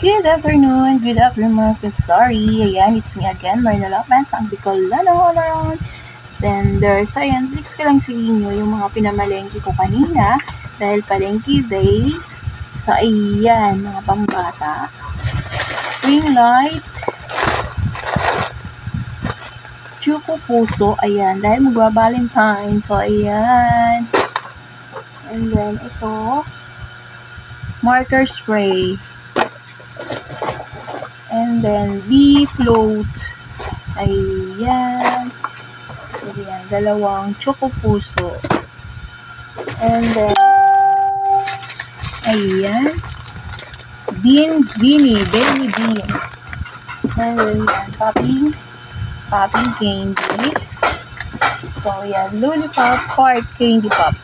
Good afternoon mga kasari. Ayan, it's me again, Marina Lopez, ang Bicolano all around. Then, ayan, clicks ko lang sa inyo yung mga pinamalengke ko kanina dahil palengke days. So, ayan, mga pambata. Ring light, Choco Puso, ayan, dahil magba-Valentine. So, ayan. And then, ito, marker spray. And then, B-float. Ayan. Ayan, dalawang Choco Puso. And then, ayan. Belly bean. And then, ayan, popping candy. So, ayan, lollipop, heart candy pop.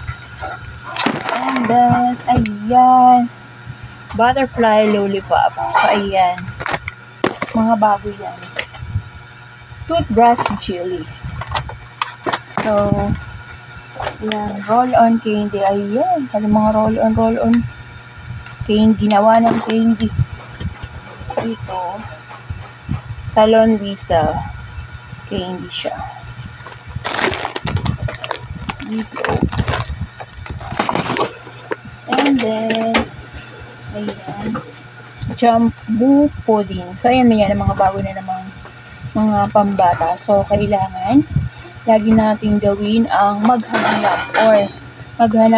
And then, ayan, butterfly lollipop. So, ayan. Mga bago yan. Toothbrush jelly. So, yan. Roll-on candy. Ayan. Kaya mga roll-on candy. Ginawa ng candy. Ito. Talon Whistle. Candy siya. Dito. And then, ayan. Jumbo pudding. So, ayan na yan, mga bago na namang mga pambata. So, kailangan lagi natin gawin ang maghanap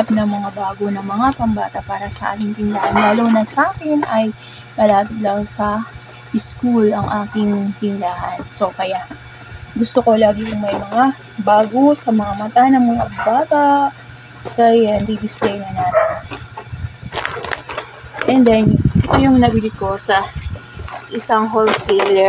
ng mga bago na mga pambata para sa ating tindahan. Lalo na sa akin ay malapit lang sa school ang aking tindahan. So, kaya gusto ko lagi yung may mga bago sa mga mata ng mga bata. So, ayan, di-display na natin. And then, ito yung nabili ko sa isang wholesaler.